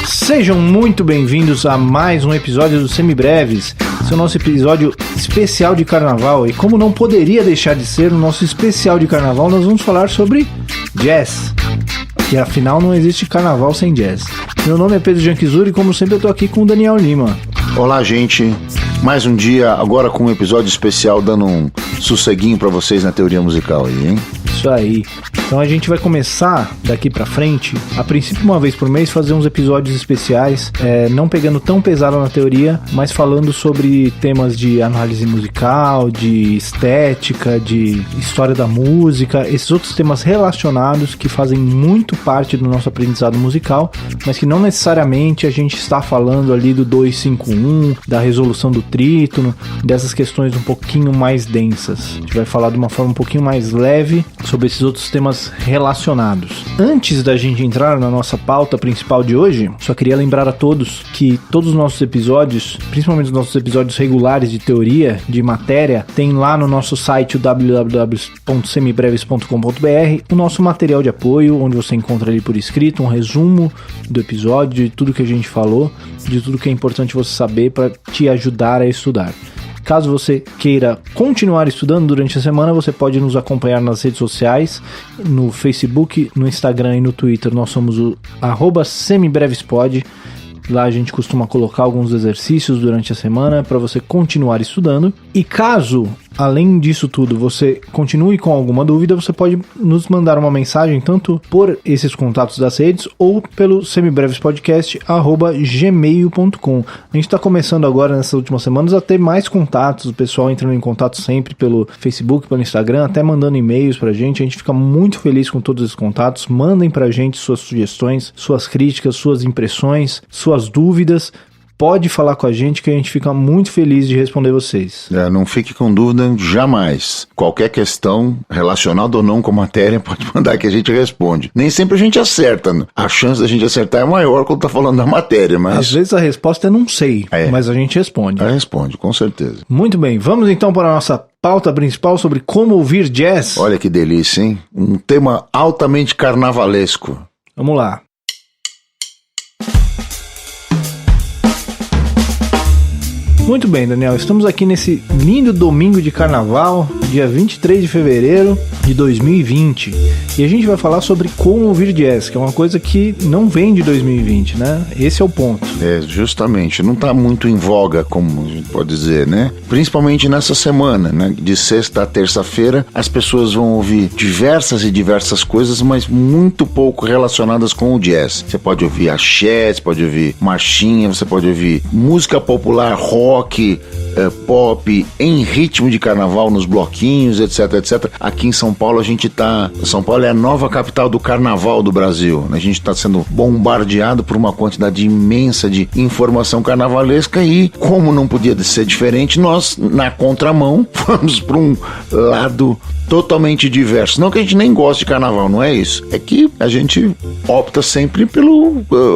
Sejam muito bem-vindos a mais um episódio do Semibreves, esse é o nosso episódio especial de carnaval, e como não poderia deixar de ser o nosso especial de carnaval, nós vamos falar sobre jazz, que afinal não existe carnaval sem jazz. Meu nome é Pedro Janquizuri e como sempre eu tô aqui com o Daniel Lima. Olá, gente, mais um dia agora com um episódio especial dando um sosseguinho pra vocês na teoria musical aí, hein? Isso aí. Então a gente vai começar daqui pra frente, a princípio uma vez por mês, fazer uns episódios especiais, não pegando tão pesado na teoria, mas falando sobre temas de análise musical, de estética, de história da música, esses outros temas relacionados que fazem muito parte do nosso aprendizado musical, mas que não necessariamente a gente está falando ali do 251, da resolução do trítono, dessas questões um pouquinho mais densas. A gente vai falar de uma forma um pouquinho mais leve sobre esses outros temas relacionados. Antes da gente entrar na nossa pauta principal de hoje, só queria lembrar a todos que todos os nossos episódios, principalmente os nossos episódios regulares de teoria, de matéria, tem lá no nosso site www.semibreves.com.br o nosso material de apoio, onde você encontra ali por escrito um resumo do episódio, de tudo que a gente falou, de tudo que é importante você saber para te ajudar a estudar. Caso você queira continuar estudando durante a semana, você pode nos acompanhar nas redes sociais, no Facebook, no Instagram e no Twitter. Nós somos o @semibrevespod. Lá a gente costuma colocar alguns exercícios durante a semana para você continuar estudando. E caso, além disso tudo, você continue com alguma dúvida, você pode nos mandar uma mensagem tanto por esses contatos das redes ou pelo semibrevespodcast@gmail.com. A gente está começando agora, nessas últimas semanas, a ter mais contatos, o pessoal entrando em contato sempre pelo Facebook, pelo Instagram, até mandando e-mails pra gente. A gente fica muito feliz com todos esses contatos. Mandem pra gente suas sugestões, suas críticas, suas impressões, suas dúvidas. Pode falar com a gente que a gente fica muito feliz de responder vocês. Não fique com dúvida jamais. Qualquer questão relacionada ou não com a matéria, pode mandar que a gente responde. Nem sempre a gente acerta. A chance da gente acertar é maior quando tá falando da matéria, mas... Às vezes a resposta é não sei, mas a gente responde. Responde, com certeza. Muito bem, vamos então para a nossa pauta principal sobre como ouvir jazz. Olha que delícia, hein? Um tema altamente carnavalesco. Vamos lá. Muito bem, Daniel, estamos aqui nesse lindo domingo de carnaval, dia 23 de fevereiro de 2020, e a gente vai falar sobre como ouvir jazz, que é uma coisa que não vem de 2020, né? Esse é o ponto. Justamente, não tá muito em voga, como a gente pode dizer, né? Principalmente nessa semana, né? De sexta a terça-feira, as pessoas vão ouvir diversas coisas, mas muito pouco relacionadas com o jazz. Você pode ouvir axé, você pode ouvir marchinha, você pode ouvir música popular, rock, pop, em ritmo de carnaval, nos bloquinhos, etc. Aqui em São Paulo São Paulo é a nova capital do carnaval do Brasil. A gente está sendo bombardeado por uma quantidade imensa de informação carnavalesca e, como não podia ser diferente, nós, na contramão, vamos para um lado totalmente diverso. Não que a gente nem goste de carnaval, não é isso. É que a gente opta sempre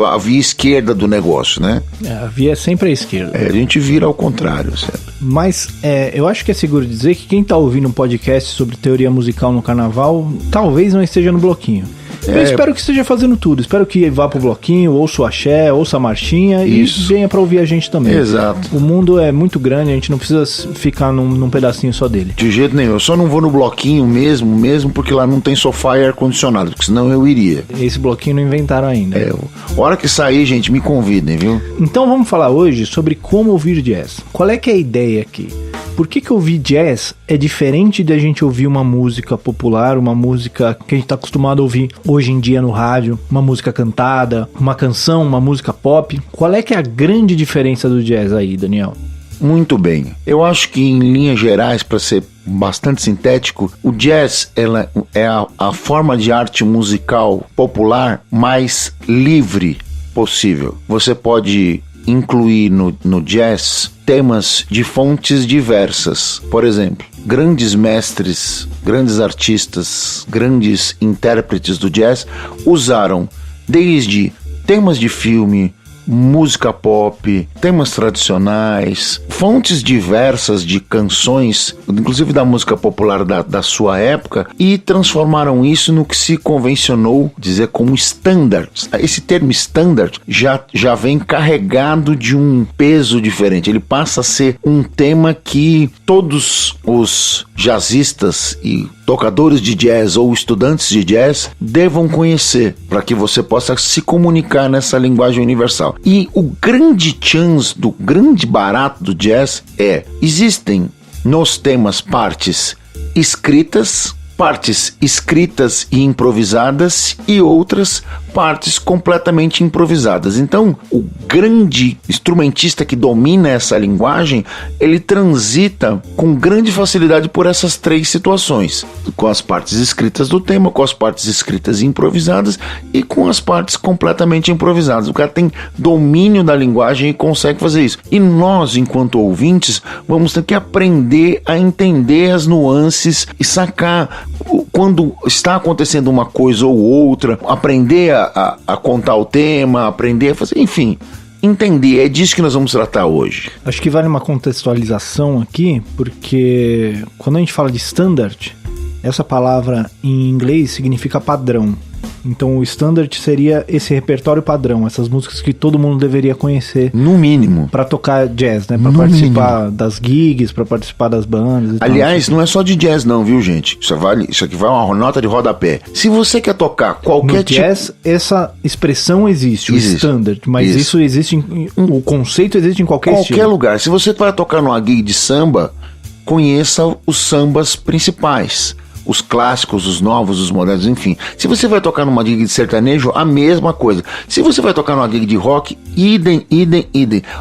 a via esquerda do negócio, né? A via é sempre a esquerda. A gente vira ao contrário, certo? Mas eu acho que é seguro dizer que quem tá ouvindo um podcast sobre teoria musical no carnaval, talvez não esteja no bloquinho. Eu espero que esteja fazendo tudo. Espero que vá pro bloquinho, ouça o axé, ouça a marchinha e venha pra ouvir a gente também. Exato. O mundo é muito grande, a gente não precisa ficar num pedacinho só dele. De jeito nenhum. Eu só não vou no bloquinho mesmo porque lá não tem sofá e ar-condicionado, porque senão eu iria. Esse bloquinho não inventaram ainda. A hora que sair, gente, me convidem, viu? Então vamos falar hoje sobre como ouvir jazz. Qual é que é a ideia aqui? Por que ouvir jazz é diferente de a gente ouvir uma música popular, uma música que a gente está acostumado a ouvir hoje em dia no rádio, uma música cantada, uma canção, uma música pop? Qual é que é a grande diferença do jazz aí, Daniel? Muito bem. Eu acho que, em linhas gerais, para ser bastante sintético, o jazz é a forma de arte musical popular mais livre possível. Você pode incluir no jazz temas de fontes diversas. Por exemplo, grandes mestres, grandes artistas, grandes intérpretes do jazz usaram desde temas de filme, música pop, temas tradicionais, fontes diversas de canções, inclusive da música popular da sua época, e transformaram isso no que se convencionou dizer como standards. Esse termo standard já vem carregado de um peso diferente. Ele passa a ser um tema que todos os jazzistas e tocadores de jazz ou estudantes de jazz devam conhecer, para que você possa se comunicar nessa linguagem universal. E o grande chance, do grande barato do jazz existem nos temas partes escritas e improvisadas e outras partes completamente improvisadas. Então, o grande instrumentista que domina essa linguagem, ele transita com grande facilidade por essas três situações, com as partes escritas do tema, com as partes escritas e improvisadas e com as partes completamente improvisadas. O cara tem domínio da linguagem e consegue fazer isso. E nós, enquanto ouvintes, vamos ter que aprender a entender as nuances e sacar quando está acontecendo uma coisa ou outra, aprender a contar o tema, aprender a fazer, enfim, entender. É disso que nós vamos tratar hoje. Acho que vale uma contextualização aqui, porque quando a gente fala de standard, essa palavra em inglês significa padrão. Então o standard seria esse repertório padrão, essas músicas que todo mundo deveria conhecer. No mínimo. Pra tocar jazz, né? Pra participar mínimo das gigs, pra participar das bandas. Aliás, não é só de jazz não, viu, gente? Isso aqui vai uma nota de rodapé. Se você quer tocar qualquer tipo... No jazz, essa expressão existe, o standard. Mas isso existe, o conceito existe em qualquer estilo. Qualquer lugar. Se você vai tocar numa gig de samba, conheça os sambas principais. Os clássicos, os novos, os modernos, enfim. Se você vai tocar numa gig de sertanejo, a mesma coisa. Se você vai tocar numa gig de rock, idem.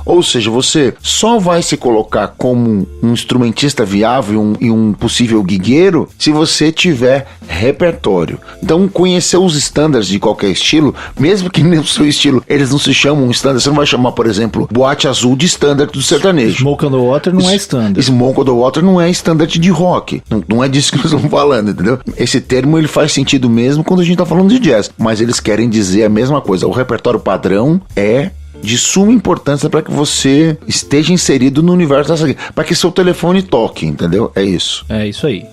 Ou seja, você só vai se colocar como um instrumentista viável e um possível gigueiro se você tiver repertório. Então, conhecer os standards de qualquer estilo, mesmo que no seu estilo eles não se chamam standard, você não vai chamar, por exemplo, Boate Azul de standard do sertanejo. Smoke on the Water não é standard. Smoke on the Water não é standard de rock. Não é disso que nós estamos falando. Entendeu? Esse termo ele faz sentido mesmo quando a gente está falando de jazz, mas eles querem dizer a mesma coisa. O repertório padrão é de suma importância para que você esteja inserido no universo dessa, para que seu telefone toque, entendeu? É isso. É isso aí.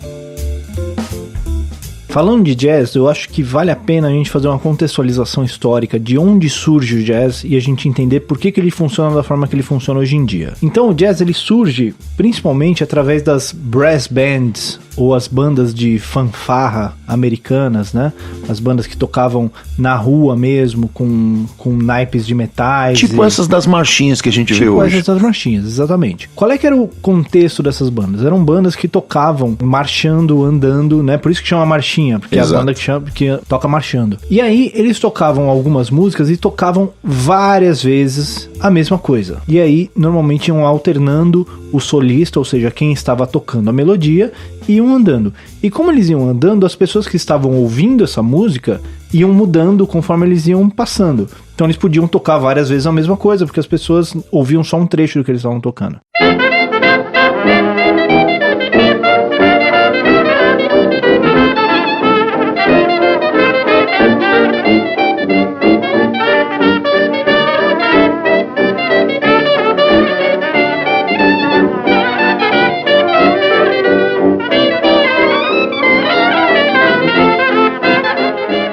Falando de jazz, eu acho que vale a pena a gente fazer uma contextualização histórica de onde surge o jazz e a gente entender por que ele funciona da forma que ele funciona hoje em dia. Então o jazz ele surge principalmente através das brass bands, ou as bandas de fanfarra americanas, né? As bandas que tocavam na rua mesmo, com naipes de metais. Tipo essas das marchinhas que a gente vê hoje. Tipo essas das marchinhas, exatamente. Qual é que era o contexto dessas bandas? Eram bandas que tocavam marchando, andando, né? Por isso que chama marchinha, porque Exato. É a banda que toca marchando. E aí eles tocavam algumas músicas e tocavam várias vezes a mesma coisa. E aí normalmente iam alternando o solista, ou seja, quem estava tocando a melodia, iam andando. E como eles iam andando, as pessoas que estavam ouvindo essa música iam mudando conforme eles iam passando. Então eles podiam tocar várias vezes a mesma coisa, porque as pessoas ouviam só um trecho do que eles estavam tocando.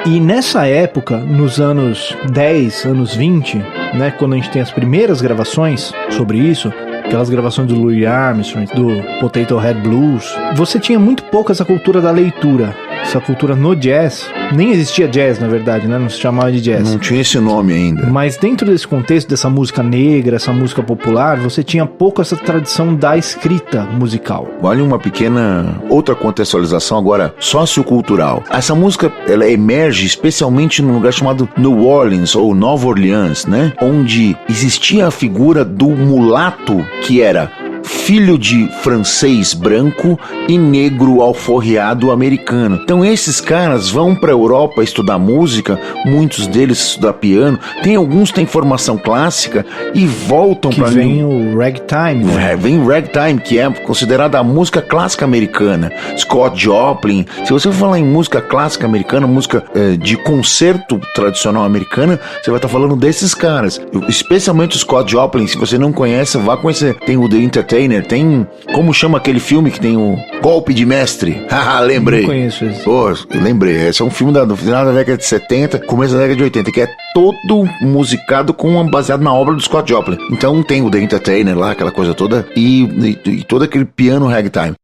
E nessa época, nos anos 10, anos 20, né, quando a gente tem as primeiras gravações sobre isso, aquelas gravações do Louis Armstrong, do Potato Head Blues, você tinha muito pouco essa cultura da leitura, essa cultura no jazz. Nem existia jazz, na verdade, né? Não se chamava de jazz. Não tinha esse nome ainda. Mas dentro desse contexto, dessa música negra, essa música popular, você tinha pouco essa tradição da escrita musical. Vale uma pequena outra contextualização agora sociocultural. Essa música, ela emerge especialmente num lugar chamado New Orleans, ou Nova Orleans, né? Onde existia a figura do mulato, que era filho de francês branco e negro alforriado americano. Então esses caras vão para a Europa estudar música, muitos deles estudar piano, alguns têm formação clássica e voltam para... Que vem o ragtime, né? Vem o ragtime, que é considerada a música clássica americana. Scott Joplin. Se você for falar em música clássica americana, música de concerto tradicional americana, você vai estar falando desses caras. Especialmente o Scott Joplin, se você não conhece, vá conhecer. Tem o The Entertainer, tem... Como chama aquele filme que tem o Golpe de Mestre? Haha, lembrei. Não conheço esse. Pô, eu lembrei. Esse é um filme do final da década de 70, começo da década de 80, que é todo musicado baseado na obra do Scott Joplin. Então tem o The Entertainer lá, aquela coisa toda, e todo aquele piano ragtime.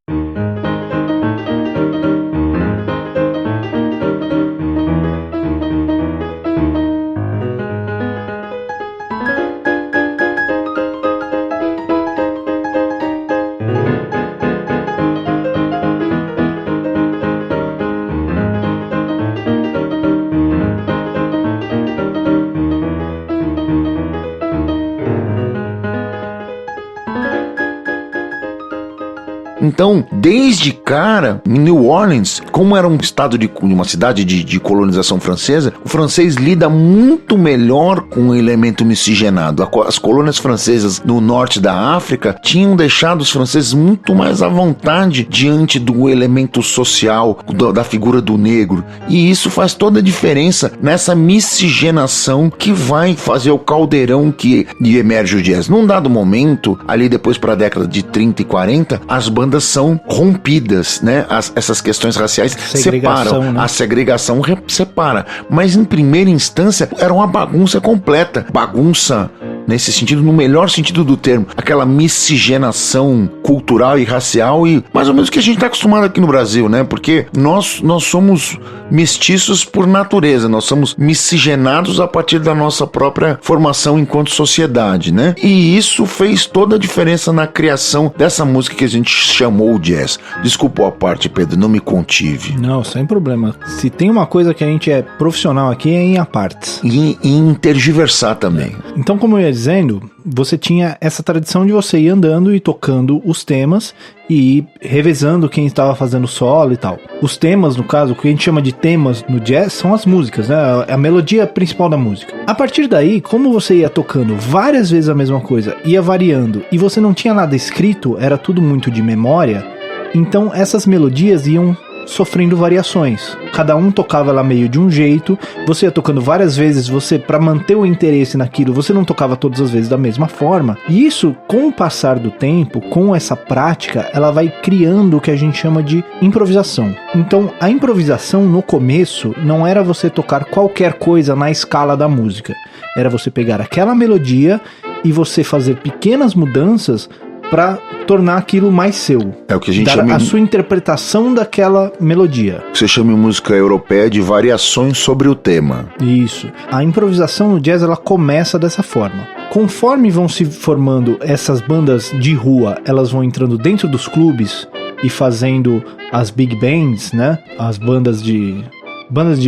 Então, desde cara, em New Orleans, como era um estado uma cidade de colonização francesa, o francês lida muito melhor com o elemento miscigenado. As colônias francesas no norte da África tinham deixado os franceses muito mais à vontade diante do elemento social, da figura do negro. E isso faz toda a diferença nessa miscigenação que vai fazer o caldeirão que emerge o jazz. Num dado momento, ali depois para a década de 30 e 40, as bandas são rompidas, né? Essas questões raciais separam, né? A segregação separa, mas em primeira instância era uma bagunça completa, bagunça nesse sentido, no melhor sentido do termo, aquela miscigenação cultural e racial, e mais ou menos o que a gente está acostumado aqui no Brasil, né? Porque nós somos mestiços por natureza, nós somos miscigenados a partir da nossa própria formação enquanto sociedade, né? E isso fez toda a diferença na criação dessa música que a gente chamou jazz. Desculpa a parte, Pedro, não me contive. Não, sem problema. Se tem uma coisa que a gente é profissional aqui é em apartes. E em tergiversar também. Então, como eu ia dizendo, você tinha essa tradição de você ir andando e tocando os temas e ir revezando quem estava fazendo solo e tal. Os temas, no caso, o que a gente chama de temas no jazz são as músicas, né? A melodia principal da música. A partir daí, como você ia tocando várias vezes a mesma coisa, ia variando, e você não tinha nada escrito, era tudo muito de memória, então essas melodias iam sofrendo variações. Cada um tocava ela meio de um jeito, você ia tocando várias vezes, para manter o interesse naquilo, você não tocava todas as vezes da mesma forma. E isso, com o passar do tempo, com essa prática, ela vai criando o que a gente chama de improvisação. Então, a improvisação no começo não era você tocar qualquer coisa na escala da música. Era você pegar aquela melodia e você fazer pequenas mudanças para tornar aquilo mais seu. É o que a gente dar chama a sua interpretação daquela melodia. Você chama em música europeia de variações sobre o tema. Isso. A improvisação no jazz, ela começa dessa forma. Conforme vão se formando essas bandas de rua, elas vão entrando dentro dos clubes e fazendo as big bands, né? As bandas de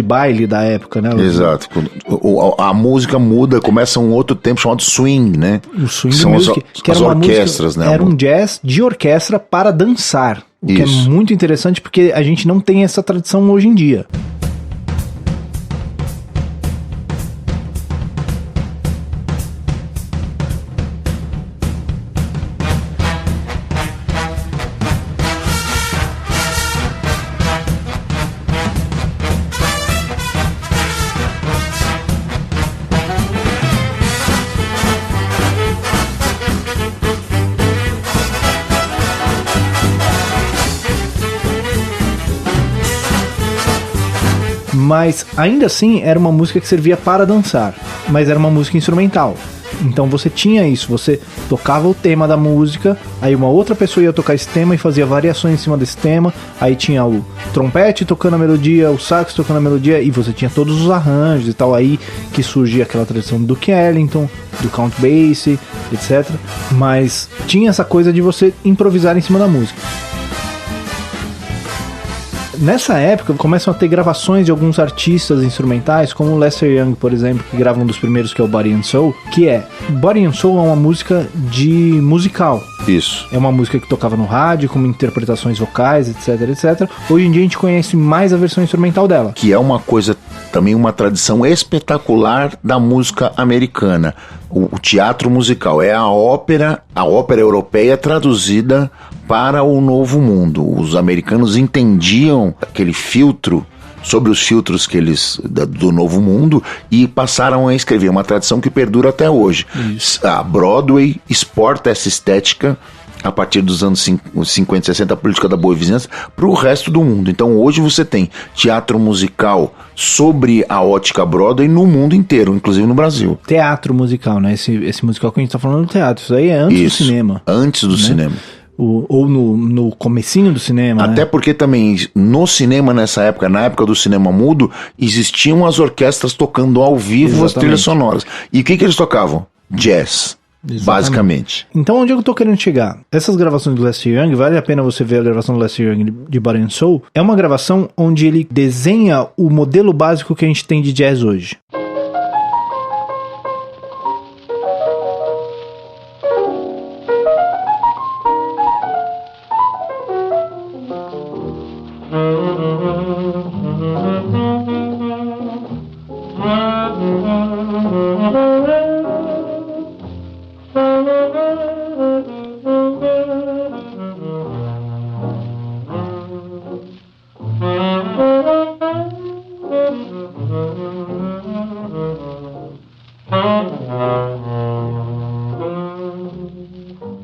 baile da época, né? Exato. A música muda, começa um outro tempo chamado swing, né? O swing são music, que as era orquestras, música, né? Era um jazz de orquestra para dançar. O que é muito interessante porque a gente não tem essa tradição hoje em dia. Mas ainda assim era uma música que servia para dançar, mas era uma música instrumental. Então você tinha isso, você tocava o tema da música, aí uma outra pessoa ia tocar esse tema e fazia variações em cima desse tema, aí tinha o trompete tocando a melodia, o sax tocando a melodia, e você tinha todos os arranjos e tal, aí que surgia aquela tradição do Duke Ellington, do Count Basie, etc. Mas tinha essa coisa de você improvisar em cima da música. Nessa época começam a ter gravações de alguns artistas instrumentais, como o Lester Young, por exemplo, que grava um dos primeiros, que é o Body and Soul, Body and Soul é uma música de musical. Isso. É uma música que tocava no rádio, com interpretações vocais, etc, etc. Hoje em dia a gente conhece mais a versão instrumental dela. Que é uma coisa, também uma tradição espetacular da música americana. O teatro musical é a ópera europeia traduzida para o Novo Mundo. Os americanos entendiam aquele filtro sobre os filtros do Novo Mundo e passaram a escrever uma tradição que perdura até hoje. Isso. A Broadway exporta essa estética a partir dos anos 50, 60, a política da boa vizinhança, para o resto do mundo. Então hoje você tem teatro musical sobre a ótica Broadway no mundo inteiro, inclusive no Brasil. Teatro musical, né? Esse musical que a gente tá falando do teatro, isso aí é antes do cinema. Antes do cinema. Ou no comecinho do cinema, até porque também no cinema nessa época, na época do cinema mudo, existiam as orquestras tocando ao vivo as trilhas sonoras. E o que eles tocavam? Jazz. Exatamente. Basicamente. Então onde eu tô querendo chegar? Essas gravações do Lester Young, vale a pena você ver a gravação do Lester Young de Body and Soul. É uma gravação onde ele desenha o modelo básico que a gente tem de jazz hoje.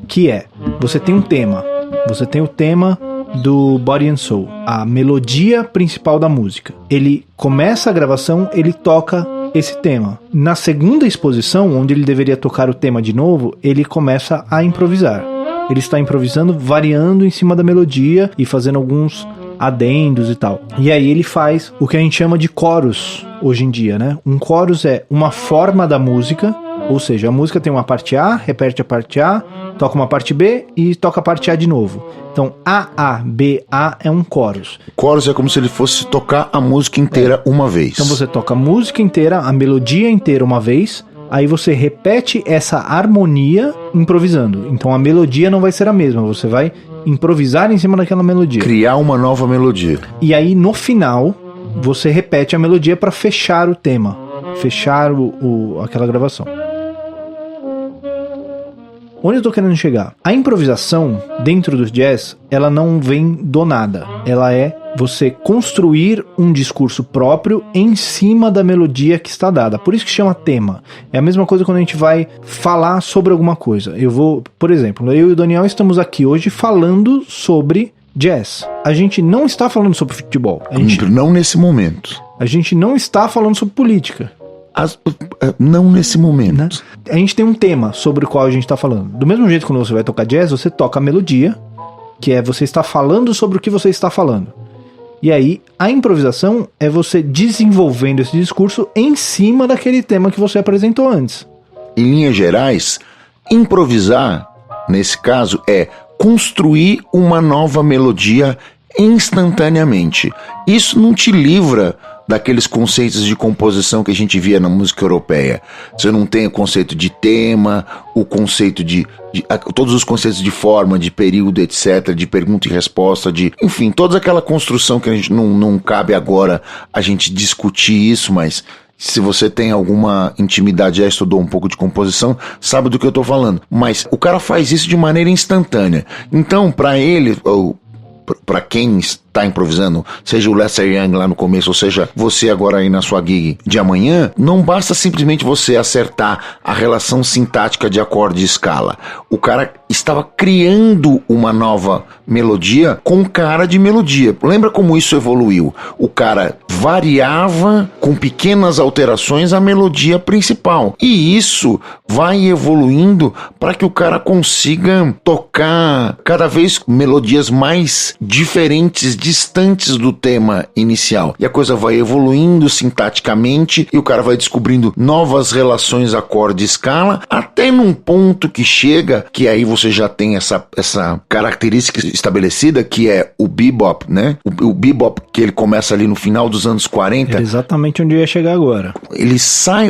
Que é, você tem um tema, você tem o tema do Body and Soul, a melodia principal da música. Ele começa a gravação, ele toca esse tema. Na segunda exposição, onde ele deveria tocar o tema de novo, ele começa a improvisar. Ele está improvisando, variando em cima da melodia e fazendo alguns adendos e tal. E aí ele faz o que a gente chama de chorus hoje em dia, né? Um chorus é uma forma da música, ou seja, a música tem uma parte A, repete a parte A, toca uma parte B e toca a parte A de novo. Então, A, B, A é um chorus. Chorus é como se ele fosse tocar a música inteira uma vez. Então você toca a música inteira, a melodia inteira uma vez, aí você repete essa harmonia improvisando. Então a melodia não vai ser a mesma, você vai improvisar em cima daquela melodia. Criar uma nova melodia. E aí no final, você repete a melodia para fechar o tema, fechar aquela gravação. Onde eu tô querendo chegar? A improvisação dentro do jazz, ela não vem do nada. Ela é você construir um discurso próprio em cima da melodia que está dada. Por isso que chama tema. É a mesma coisa quando a gente vai falar sobre alguma coisa. Por exemplo, eu e o Daniel estamos aqui hoje falando sobre jazz. A gente não está falando sobre futebol. Não nesse momento. A gente não está falando sobre política. Não nesse momento. Né? A gente tem um tema sobre o qual a gente está falando. Do mesmo jeito que quando você vai tocar jazz, você toca a melodia, que é você está falando sobre o que você está falando. E aí, a improvisação é você desenvolvendo esse discurso em cima daquele tema que você apresentou antes. Em linhas gerais, improvisar, nesse caso, é construir uma nova melodia instantaneamente. Isso não te livra daqueles conceitos de composição que a gente via na música europeia. Você não tem o conceito de tema, o conceito de todos os conceitos de forma, de período, etc., de pergunta e resposta, enfim, toda aquela construção que a gente não cabe agora a gente discutir isso, mas se você tem alguma intimidade, já estudou um pouco de composição, sabe do que eu tô falando. Mas o cara faz isso de maneira instantânea. Então, para ele, para quem está improvisando, seja o Lester Young lá no começo, ou seja, você agora aí na sua gig de amanhã, não basta simplesmente você acertar a relação sintática de acorde e escala. O cara estava criando uma nova melodia com cara de melodia. Lembra como isso evoluiu? O cara variava com pequenas alterações a melodia principal. E isso vai evoluindo para que o cara consiga tocar cada vez melodias mais diferentes, distantes do tema inicial. E a coisa vai evoluindo sintaticamente e o cara vai descobrindo novas relações acorde-escala, até num ponto que chega, que aí você já tem essa característica estabelecida, que é o bebop, né? O bebop, que ele começa ali no final dos anos 40. É exatamente onde eu ia chegar agora.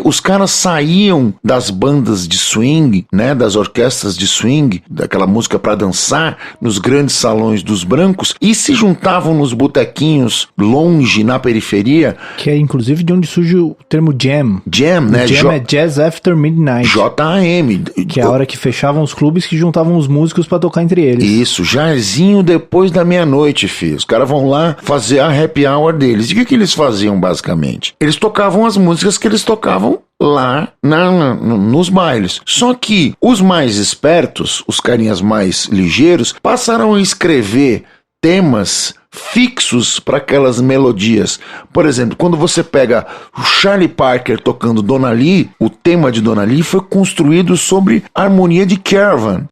Os caras saíam das bandas de swing, né? Das orquestras de swing, daquela música pra dançar, nos grandes salões dos brancos, e se juntavam nos botequinhos longe, na periferia. Que é inclusive de onde surge o termo jam. Jam, né? Jam é Jazz After Midnight. JAM. Que é a hora que fechavam os clubes, que juntavam os músicos pra tocar entre eles. Isso, jazinho depois da meia-noite, filho. Os caras vão lá fazer a happy hour deles. E o que eles faziam, basicamente? Eles tocavam as músicas que eles tocavam lá nos bailes. Só que os mais espertos, os carinhas mais ligeiros, passaram a escrever temas fixos para aquelas melodias. Por exemplo, quando você pega o Charlie Parker tocando Donna Lee, o tema de Donna Lee foi construído sobre a harmonia de Caravan.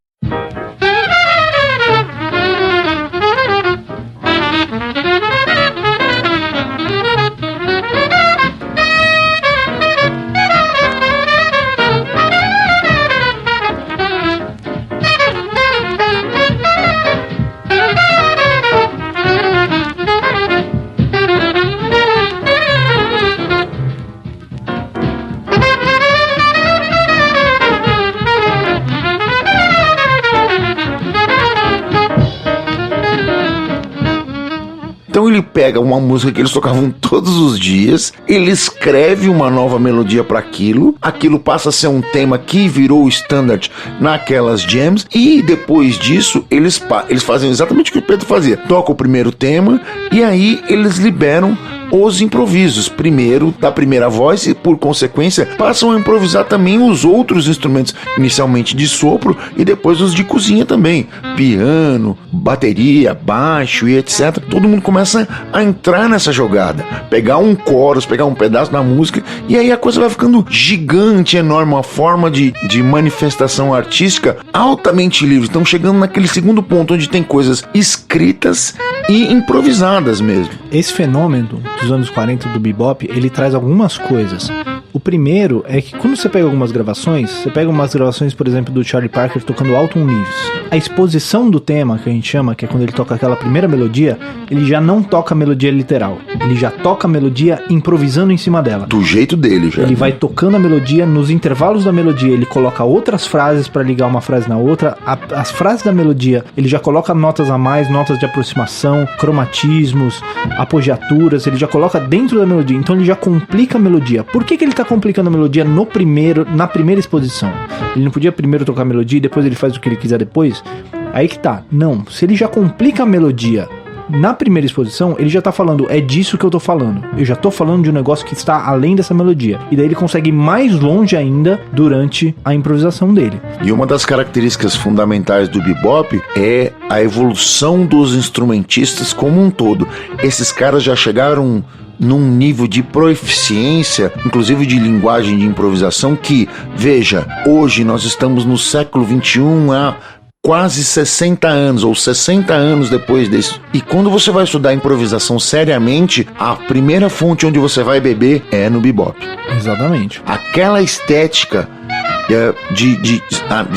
Então ele pega uma música que eles tocavam todos os dias, ele escreve uma nova melodia para aquilo passa a ser um tema que virou o standard naquelas jams, e depois disso eles fazem exatamente o que o Pedro fazia. Toca o primeiro tema e aí eles liberam os improvisos, primeiro da primeira voz, e por consequência passam a improvisar também os outros instrumentos, inicialmente de sopro e depois os de cozinha também, piano, bateria, baixo e etc. Todo mundo começa a entrar nessa jogada, pegar um chorus, pegar um pedaço da música, e aí a coisa vai ficando gigante, enorme, uma forma de manifestação artística altamente livre. Estamos chegando naquele segundo ponto onde tem coisas escritas e improvisadas mesmo. Esse fenômeno dos anos 40 do bebop, ele traz algumas coisas. O primeiro é que quando você pega algumas gravações, você pega umas gravações, por exemplo, do Charlie Parker tocando Alton Leaves. A exposição do tema, que a gente chama, que é quando ele toca aquela primeira melodia, ele já não toca a melodia literal. Ele já toca a melodia improvisando em cima dela. Do jeito dele, já. Ele vai tocando a melodia, nos intervalos da melodia ele coloca outras frases para ligar uma frase na outra. As frases da melodia, ele já coloca notas a mais, notas de aproximação, cromatismos, apogiaturas, ele já coloca dentro da melodia. Então ele já complica a melodia. Por que ele tá complicando a melodia na primeira exposição? Ele não podia primeiro tocar a melodia e depois ele faz o que ele quiser depois? Aí que tá. Não, se ele já complica a melodia na primeira exposição, ele já tá falando, é disso que eu tô falando. Eu já tô falando de um negócio que está além dessa melodia. E daí ele consegue ir mais longe ainda durante a improvisação dele. E uma das características fundamentais do bebop é a evolução dos instrumentistas como um todo. Esses caras já chegaram num nível de proficiência, inclusive de linguagem de improvisação, que, veja, hoje nós estamos no século XXI, há quase 60 anos, ou 60 anos depois disso. E quando você vai estudar improvisação seriamente, a primeira fonte onde você vai beber é no bebop. Exatamente. Aquela estética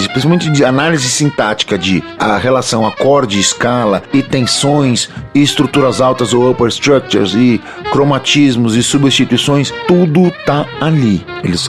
principalmente de análise sintática de a relação acorde, escala e tensões e estruturas altas ou upper structures e cromatismos e substituições, tudo tá ali.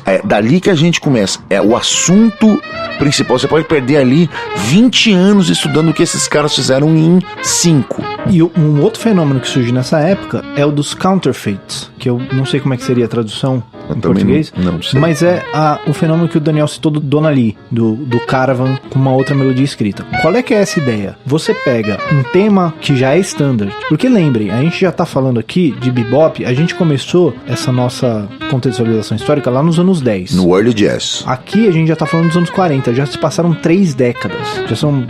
É dali que a gente começa. É o assunto principal. Você pode perder ali 20 anos estudando o que esses caras fizeram em 5. E um outro fenômeno que surge nessa época é o dos counterfeits, que eu não sei como é que seria a tradução em português, não sei. Mas é o fenômeno que o Daniel citou do Donna Lee, do Caravan, com uma outra melodia escrita. Qual é que é essa ideia? Você pega um tema que já é standard, porque lembrem, a gente já tá falando aqui de bebop, a gente começou essa nossa contextualização histórica lá nos anos 10. No early jazz. Aqui a gente já tá falando dos anos 40, já se passaram 3 décadas, já são,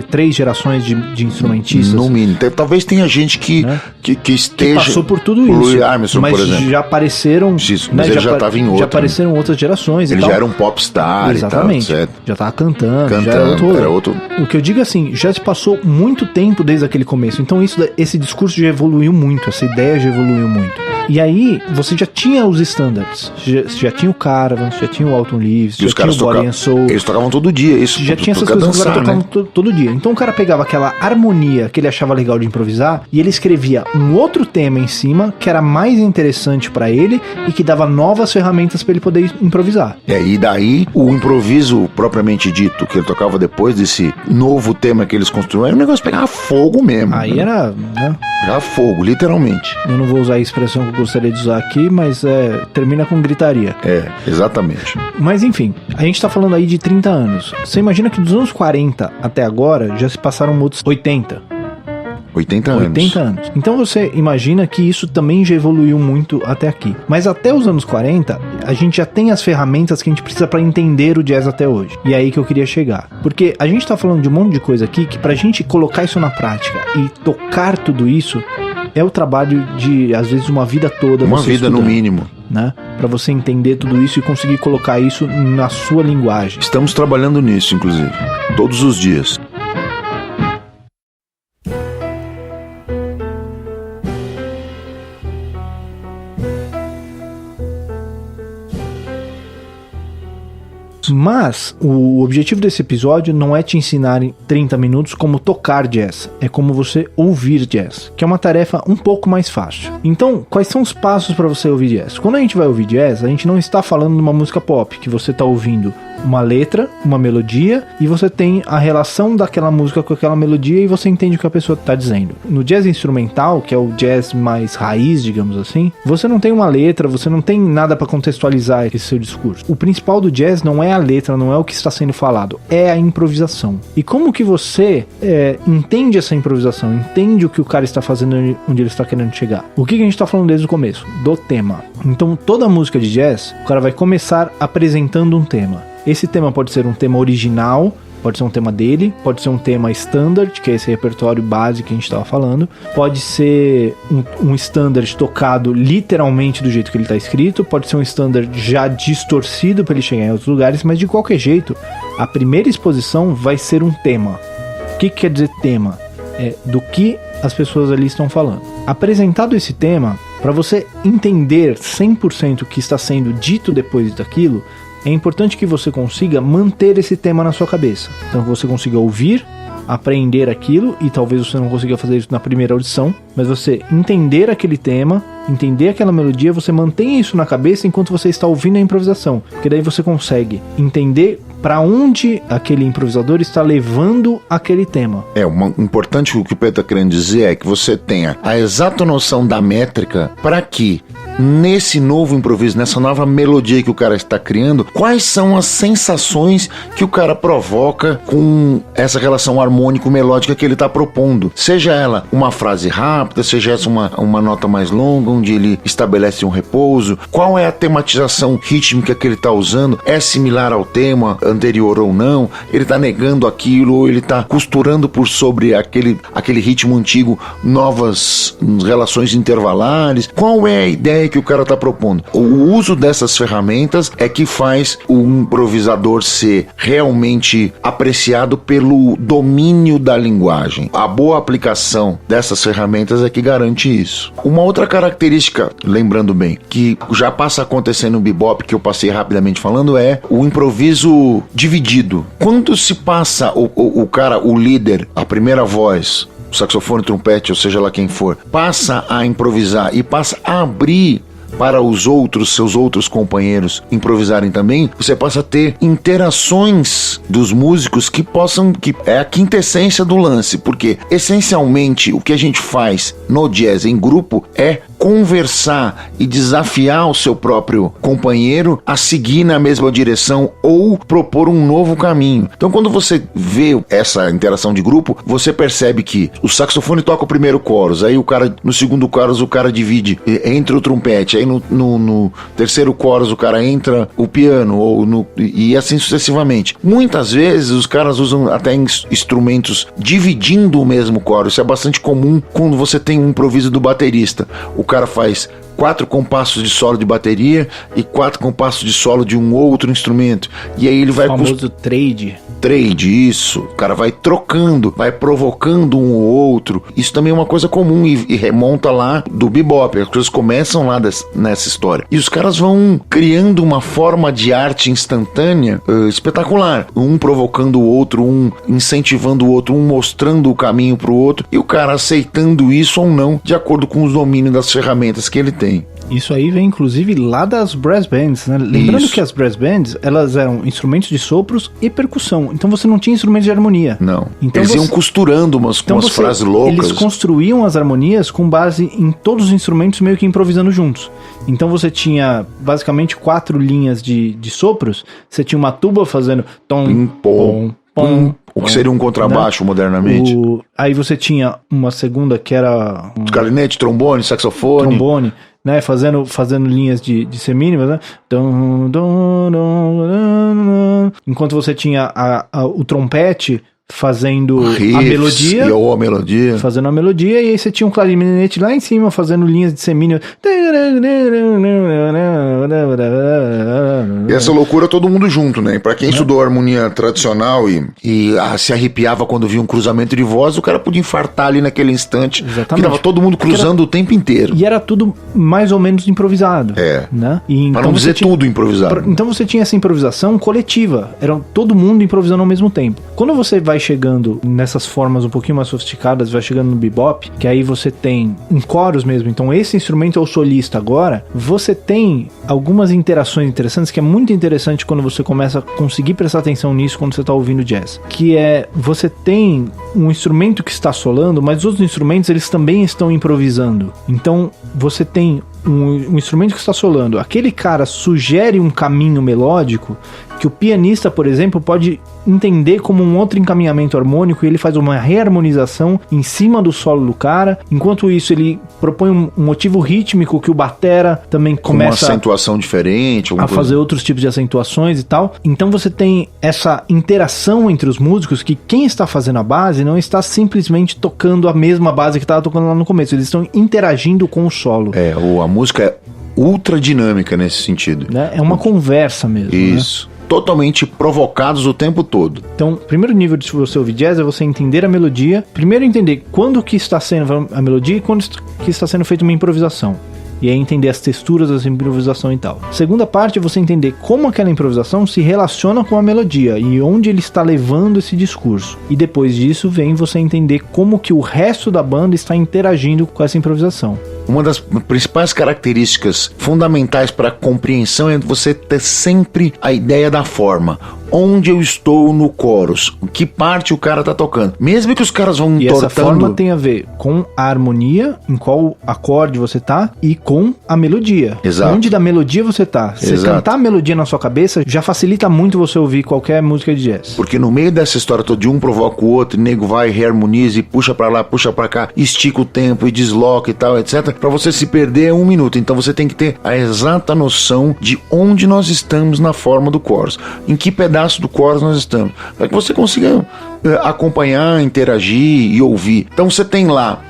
3 gerações de instrumentistas? No mínimo. Talvez tenha gente que esteja... Que passou por tudo isso. Louis Armstrong, mas por exemplo. Já apareceram... Isso, né, mas já estava em outra. Já apareceram outras gerações ele e tal. já era um popstar. Exatamente. E tal, certo? Já tava cantando. Já era outro. O que eu digo assim, já se passou muito tempo desde aquele começo. Então esse discurso já evoluiu muito, essa ideia já evoluiu muito. E aí, você já tinha os standards. Já tinha o Caravan, já tinha o Alton Leaves, já tinha o Body and Soul. Eles tocavam todo dia, isso. Já tinha essas coisas que o cara tocava todo dia. Então o cara pegava aquela harmonia que ele achava legal de improvisar e ele escrevia um outro tema em cima que era mais interessante pra ele e que dava novas ferramentas pra ele poder improvisar. E daí o improviso propriamente dito que ele tocava depois desse novo tema que eles construíram, o negócio pegava fogo mesmo. Aí era, né? Pegava fogo, literalmente. Eu não vou usar a expressão que eu gostaria de usar aqui, mas termina com gritaria. Exatamente. Mas enfim, a gente tá falando aí de 30 anos. Você imagina que dos anos 40 até agora já se passaram outros 80 anos. Então você imagina que isso também já evoluiu muito até aqui. Mas até os anos 40, a gente já tem as ferramentas que a gente precisa para entender o jazz até hoje. E é aí que eu queria chegar. Porque a gente tá falando de um monte de coisa aqui que pra gente colocar isso na prática e tocar tudo isso é o trabalho de, às vezes, uma vida toda. Uma vida no mínimo. Né? Para você entender tudo isso e conseguir colocar isso na sua linguagem. Estamos trabalhando nisso, inclusive. Todos os dias. Mas o objetivo desse episódio não é te ensinar em 30 minutos como tocar jazz, é como você ouvir jazz, que é uma tarefa um pouco mais fácil. Então, quais são os passos para você ouvir jazz? Quando a gente vai ouvir jazz, a gente não está falando de uma música pop, que você está ouvindo uma letra, uma melodia, e você tem a relação daquela música com aquela melodia e você entende o que a pessoa está dizendo. No jazz instrumental, que é o jazz mais raiz, digamos assim, você não tem uma letra, você não tem nada para contextualizar esse seu discurso. O principal do jazz não é a letra, não é o que está sendo falado, é a improvisação. E como que você entende essa improvisação, entende o que o cara está fazendo, onde ele está querendo chegar? O que a gente está falando desde o começo? Do tema. Então toda música de jazz, o cara vai começar apresentando um tema. Esse tema pode ser um tema original, pode ser um tema dele, pode ser um tema standard, que é esse repertório básico que a gente estava falando, pode ser um standard tocado literalmente do jeito que ele está escrito, pode ser um standard já distorcido para ele chegar em outros lugares, mas de qualquer jeito, a primeira exposição vai ser um tema. O que quer dizer tema? É do que as pessoas ali estão falando. Apresentado esse tema, para você entender 100% o que está sendo dito depois daquilo, é importante que você consiga manter esse tema na sua cabeça. Então que você consiga ouvir, aprender aquilo, e talvez você não consiga fazer isso na primeira audição, mas você entender aquele tema, entender aquela melodia, você mantém isso na cabeça enquanto você está ouvindo a improvisação, porque daí você consegue entender para onde aquele improvisador está levando aquele tema. Importante o que o Pedro está querendo dizer é que você tenha a exata noção da métrica para que nesse novo improviso, nessa nova melodia que o cara está criando, quais são as sensações que o cara provoca com essa relação harmônico-melódica que ele está propondo. Seja ela uma frase rápida, seja essa uma nota mais longa, onde ele estabelece um repouso, qual é a tematização rítmica que ele está usando, é similar ao tema anterior ou não, ele está negando aquilo, ou ele está costurando por sobre aquele ritmo antigo novas relações intervalares. Qual é a ideia que o cara está propondo? O uso dessas ferramentas é que faz o improvisador ser realmente apreciado pelo domínio da linguagem. A boa aplicação dessas ferramentas é que garante isso. Uma outra característica, lembrando bem, que já passa a acontecer no bebop, que eu passei rapidamente falando, é o improviso dividido. Quando se passa o cara, o líder, a primeira voz, o saxofone, trompete, ou seja lá quem for, passa a improvisar e passa a abrir para seus outros companheiros improvisarem também, você passa a ter interações dos músicos que é a quintessência do lance, porque essencialmente o que a gente faz no jazz em grupo é conversar e desafiar o seu próprio companheiro a seguir na mesma direção ou propor um novo caminho. Então quando você vê essa interação de grupo, você percebe que o saxofone toca o primeiro chorus, aí o cara, no segundo chorus o cara divide entre o trompete, aí no terceiro chorus o cara entra o piano, e assim sucessivamente. Muitas vezes os caras usam até instrumentos dividindo o mesmo chorus. Isso é bastante comum quando você tem um improviso do baterista. O cara faz 4 compassos de solo de bateria e 4 compassos de solo de um outro instrumento. E aí ele vai... O famoso trade, isso. O cara vai trocando, vai provocando um ou outro. Isso também é uma coisa comum e remonta lá do bebop. As coisas começam lá nessa história. E os caras vão criando uma forma de arte instantânea espetacular. Um provocando o outro, um incentivando o outro, um mostrando o caminho pro outro. E o cara aceitando isso ou não, de acordo com os domínios das ferramentas que ele tem. Isso aí vem inclusive lá das brass bands, né? Lembrando que as brass bands, elas eram instrumentos de sopros e percussão. Então você não tinha instrumentos de harmonia. Não. Então eles iam costurando umas frases loucas. Eles construíam as harmonias com base em todos os instrumentos meio que improvisando juntos. Então você tinha basicamente 4 linhas de sopros. Você tinha uma tuba fazendo tom, pom, pom. O que seria um contrabaixo, né? Modernamente. Aí você tinha uma segunda que era... clarinete, trombone, saxofone. Trombone, né? Fazendo linhas de semínimas, né? Enquanto você tinha o trompete fazendo a melodia. Ou a melodia. Fazendo a melodia, e aí você tinha um clarinete lá em cima fazendo linhas de semínima. E essa loucura todo mundo junto, né? Pra quem estudou harmonia tradicional e se arrepiava quando via um cruzamento de voz, o cara podia infartar ali naquele instante. Exatamente. Tava todo mundo cruzando o tempo inteiro. E era tudo mais ou menos improvisado. Né? E pra então não dizer tudo improvisado. Então você tinha essa improvisação coletiva. Era todo mundo improvisando ao mesmo tempo. Quando você vai chegando nessas formas um pouquinho mais sofisticadas, vai chegando no bebop, que aí você tem em coros mesmo. Então esse instrumento é o solista agora. Você tem algumas interações interessantes, que é muito interessante quando você começa a conseguir prestar atenção nisso quando você está ouvindo jazz. Que é, você tem um instrumento que está solando, mas os outros instrumentos eles também estão improvisando. Então você tem um instrumento que está solando, aquele cara sugere um caminho melódico que o pianista, por exemplo, pode entender como um outro encaminhamento harmônico, e ele faz uma reharmonização em cima do solo do cara. Enquanto isso, ele propõe um motivo rítmico que o batera também começa uma acentuação diferente, a fazer outros tipos de acentuações e tal. Então você tem essa interação entre os músicos, que quem está fazendo a base não está simplesmente tocando a mesma base que estava tocando lá no começo, eles estão interagindo com o solo. A música é ultra dinâmica nesse sentido. Né? É uma conversa mesmo. Isso. Né? Totalmente provocados o tempo todo. Então, o primeiro nível de você ouvir jazz é você entender a melodia. Primeiro entender quando que está sendo a melodia e quando que está sendo feita uma improvisação. E aí entender as texturas dessa improvisação e tal. Segunda parte é você entender como aquela improvisação se relaciona com a melodia e onde ele está levando esse discurso. E depois disso vem você entender como que o resto da banda está interagindo com essa improvisação. Uma das principais características fundamentais para a compreensão é você ter sempre a ideia da forma. Onde eu estou no chorus? Que parte o cara tá tocando? Mesmo que os caras vão entortando... E essa forma tem a ver com a harmonia, em qual acorde você tá, e com a melodia. Exato. Onde da melodia você tá. Se você cantar a melodia na sua cabeça, já facilita muito você ouvir qualquer música de jazz. Porque no meio dessa história toda, de um provoca o outro, o nego vai, reharmoniza e puxa pra lá, puxa pra cá, estica o tempo e desloca e tal, etc. Pra você se perder é 1 minuto. Então você tem que ter a exata noção de onde nós estamos na forma do chorus. Em que pedaço do chorus nós estamos, para que você consiga acompanhar, interagir e ouvir. Então você tem lá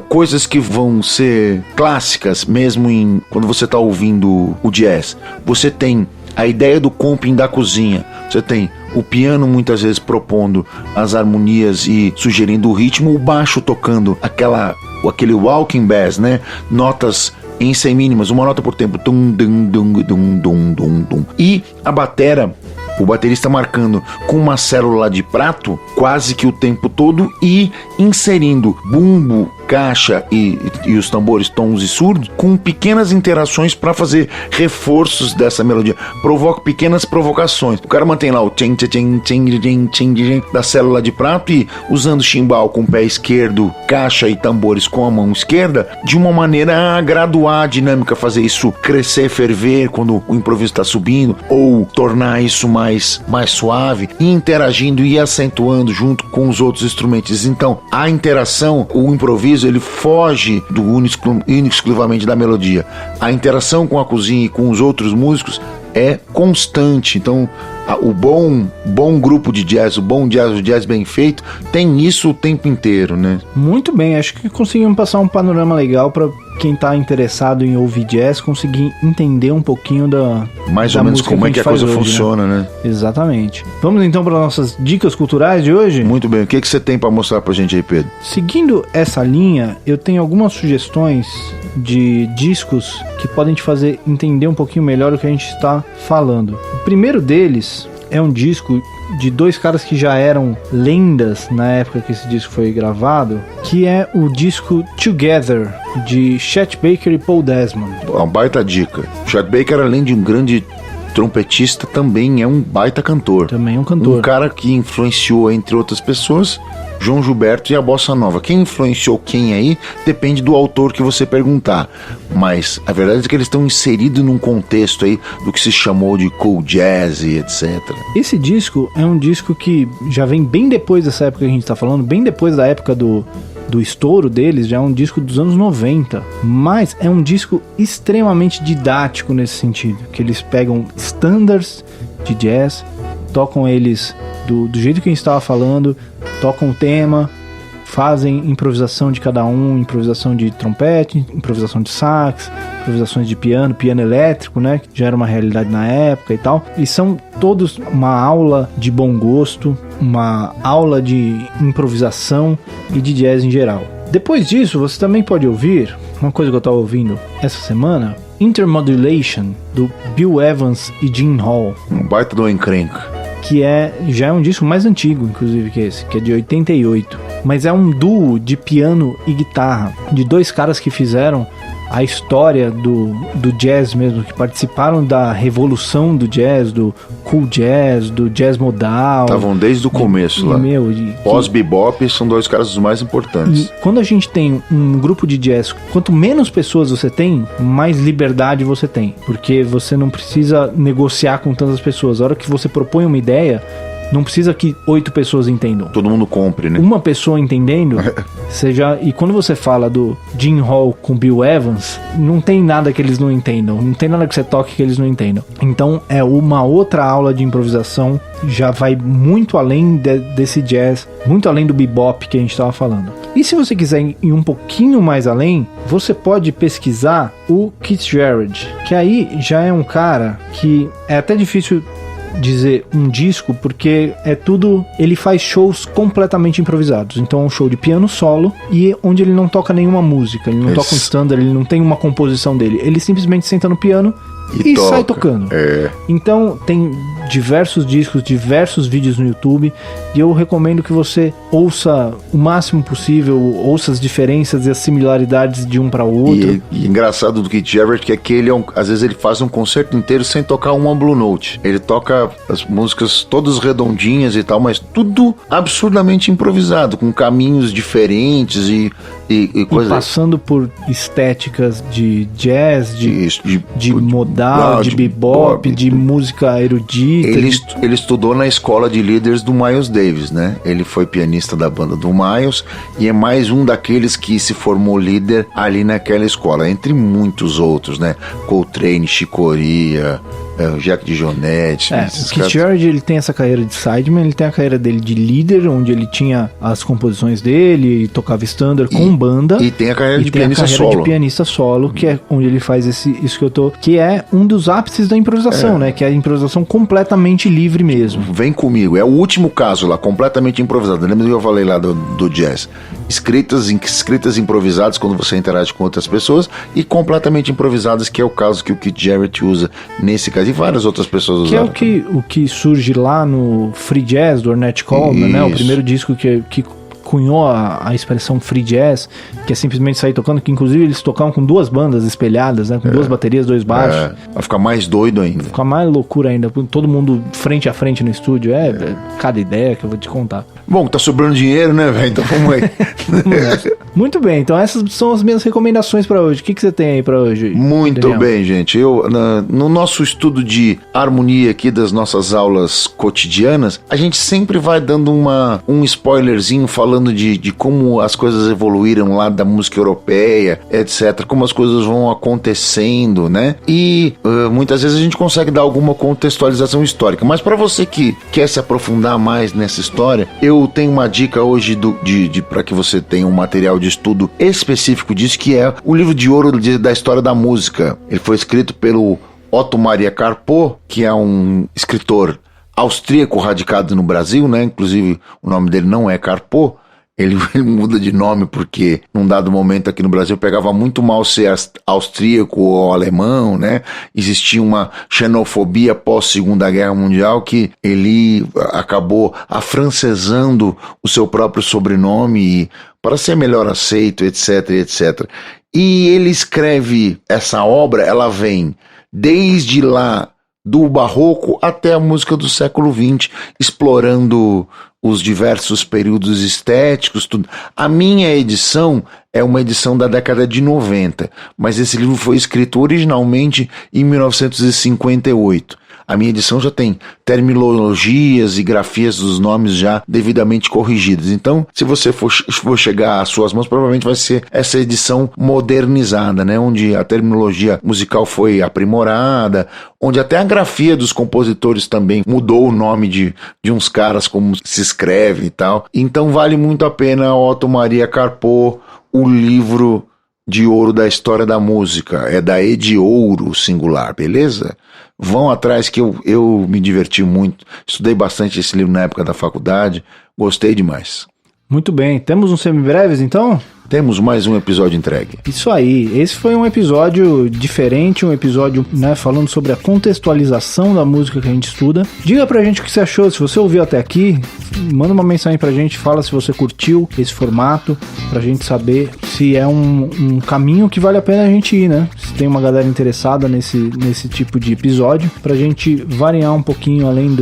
coisas que vão ser clássicas mesmo quando você está ouvindo o jazz. Você tem a ideia do comping da cozinha, você tem o piano muitas vezes propondo as harmonias e sugerindo o ritmo, o baixo tocando aquele walking bass, né? Notas em semínimas, uma nota por tempo, tum, dum, dum, dum, dum, dum, dum. E a batera, o baterista marcando com uma célula de prato quase que o tempo todo e inserindo bumbo, caixa e os tambores, tons e surdos, com pequenas interações para fazer reforços dessa melodia. Provoca pequenas provocações. O cara mantém lá o tchim, tchim, tchim, tchim, tchim, da célula de prato e usando chimbal com o pé esquerdo, caixa e tambores com a mão esquerda, de uma maneira a graduar a dinâmica, fazer isso crescer, ferver quando o improviso está subindo, ou tornar isso mais suave, e interagindo e acentuando junto com os outros instrumentos. Então, a interação, o improviso, ele foge do exclusivamente da melodia. A interação com a cozinha e com os outros músicos é constante. Então, o bom grupo de jazz, o jazz bem feito, tem isso o tempo inteiro, né? Muito bem, acho que conseguimos passar um panorama legal para quem tá interessado em ouvir jazz conseguir entender um pouquinho da mais ou menos como é que a coisa funciona, né? Exatamente. Vamos então para nossas dicas culturais de hoje? Muito bem, o que você tem para mostrar pra gente aí, Pedro? Seguindo essa linha, eu tenho algumas sugestões de discos que podem te fazer entender um pouquinho melhor o que a gente está falando. O primeiro deles é um disco de dois caras que já eram lendas na época que esse disco foi gravado, que é o disco Together, de Chet Baker e Paul Desmond. Uma baita dica. Chet Baker, além de um grande trompetista, também é um baita cantor. Também é um cantor. Um cara que influenciou, entre outras pessoas, João Gilberto e a Bossa Nova. Quem influenciou quem aí depende do autor que você perguntar, mas a verdade é que eles estão inseridos num contexto aí do que se chamou de cool jazz e etc. Esse disco é um disco que já vem bem depois dessa época que a gente está falando, bem depois da época do estouro deles, já é um disco dos anos 90, mas é um disco extremamente didático nesse sentido, que eles pegam standards de jazz, tocam eles do jeito que a gente estava falando, tocam o tema, fazem improvisação de cada um, improvisação de trompete, improvisação de sax, improvisações de piano elétrico, né, que já era uma realidade na época e tal, e são todos uma aula de bom gosto, uma aula de improvisação e de jazz em geral. Depois disso, você também pode ouvir, uma coisa que eu estava ouvindo essa semana, Intermodulation, do Bill Evans e Gene Hall. Um baita do encrenca. Que já é um disco mais antigo, inclusive, que esse, que é de 88. Mas é um duo de piano e guitarra, de dois caras que fizeram a história do jazz mesmo, que participaram da revolução do jazz, do cool jazz, do jazz modal. Estavam desde o começo lá. Pós-bebop são dois caras os mais importantes. E quando a gente tem um grupo de jazz, quanto menos pessoas você tem, mais liberdade você tem. Porque você não precisa negociar com tantas pessoas. A hora que você propõe uma ideia, não precisa que 8 pessoas entendam. Todo mundo compre, né? Uma pessoa entendendo, e quando você fala do Gene Hall com Bill Evans, não tem nada que eles não entendam, não tem nada que você toque que eles não entendam. Então é uma outra aula de improvisação, já vai muito além desse jazz, muito além do bebop que a gente estava falando. E se você quiser ir um pouquinho mais além, você pode pesquisar o Keith Jarrett, que aí já é um cara que é até difícil dizer um disco, porque é tudo, ele faz shows completamente improvisados. Então é um show de piano solo e onde ele não toca nenhuma música, ele não toca um standard, ele não tem uma composição dele, ele simplesmente senta no piano e sai tocando. Então tem diversos discos, diversos vídeos no YouTube, e eu recomendo que você ouça o máximo possível, ouça as diferenças e as similaridades de um para o outro. E engraçado do Keith Jarrett que é que ele às vezes ele faz um concerto inteiro sem tocar uma Blue Note. Ele toca as músicas todas redondinhas e tal, mas tudo absurdamente improvisado, com caminhos diferentes e coisas. Passando por estéticas de jazz, de modal, de bebop, de música erudita. Ele estudou na escola de líderes do Miles Davis, né? Ele foi pianista da banda do Miles e é mais um daqueles que se formou líder ali naquela escola, entre muitos outros, né? Coltrane, Chick Corea, Jack DeJohnette. O Keith Jarrett, ele tem essa carreira de sideman, ele tem a carreira dele de líder, onde ele tinha as composições dele e tocava standard com banda. E tem a carreira de pianista solo. Que é onde ele faz isso que eu tô, que é um dos ápices da improvisação, né? Que é a improvisação completamente livre mesmo. Vem comigo, é o último caso lá, completamente improvisado. Lembra que eu falei lá do jazz? Escritas improvisadas quando você interage com outras pessoas e completamente improvisadas, que é o caso que o Keith Jarrett usa nesse caso e várias outras pessoas usaram. Que é o que surge lá no Free Jazz do Ornette Coleman, né? O primeiro disco que cunhou a expressão free jazz, que é simplesmente sair tocando, que inclusive eles tocavam com duas bandas espelhadas, né? Com duas baterias, dois baixos. Vai ficar mais doido ainda. Ficar mais loucura ainda, todo mundo frente a frente no estúdio. Cada ideia que eu vou te contar. Bom, tá sobrando dinheiro, né, velho? Então vamos aí. Muito bem, então essas são as minhas recomendações pra hoje. O que você tem aí pra hoje? Muito Daniel? Bem, gente. No nosso estudo de harmonia aqui das nossas aulas cotidianas, a gente sempre vai dando um spoilerzinho falando falando de como as coisas evoluíram lá da música europeia, etc., como as coisas vão acontecendo, né? E muitas vezes a gente consegue dar alguma contextualização histórica. Mas para você que quer se aprofundar mais nessa história, eu tenho uma dica hoje para que você tenha um material de estudo específico disso, que é o livro de ouro da história da música. Ele foi escrito pelo Otto Maria Carpo, que é um escritor austríaco radicado no Brasil, né? Inclusive o nome dele não é Carpo, ele muda de nome porque num dado momento aqui no Brasil pegava muito mal ser austríaco ou alemão, né? Existia uma xenofobia pós Segunda Guerra Mundial que ele acabou afrancesando o seu próprio sobrenome para ser melhor aceito, etc, etc. E ele escreve essa obra, ela vem desde lá do barroco até a música do século XX, explorando os diversos períodos estéticos, tudo. A minha edição é uma edição da década de 90, mas esse livro foi escrito originalmente em 1958. A minha edição já tem terminologias e grafias dos nomes já devidamente corrigidas. Então, se você for chegar às suas mãos, provavelmente vai ser essa edição modernizada, né? Onde a terminologia musical foi aprimorada, onde até a grafia dos compositores também mudou o nome de uns caras, como se escreve e tal. Então vale muito a pena Otto Maria Carpo, o livro de ouro da história da música. É da Ediouro singular, beleza? Vão atrás que eu me diverti muito, estudei bastante esse livro na época da faculdade, gostei demais. Muito bem, temos um semibreves então? Temos mais um episódio entregue. Isso aí, esse foi um episódio diferente, um episódio, né, falando sobre a contextualização da música que a gente estuda. Diga pra gente o que você achou, se você ouviu até aqui, manda uma mensagem pra gente, fala se você curtiu esse formato, pra gente saber se é um caminho que vale a pena a gente ir, né? Se tem uma galera interessada nesse tipo de episódio, pra gente variar um pouquinho além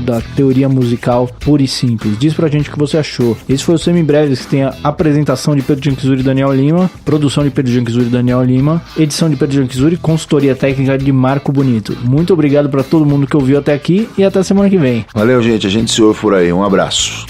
da teoria musical pura e simples. Diz pra gente o que você achou. Esse foi o Semibreves, que tem a apresentação de Pedro Janquizuri e Daniel Lima, produção de Pedro Janquizuri e Daniel Lima, edição de Pedro Janquizuri, consultoria técnica de Marco Bonito. Muito obrigado para todo mundo que ouviu até aqui e até semana que vem. Valeu, gente. A gente se ouve por aí. Um abraço.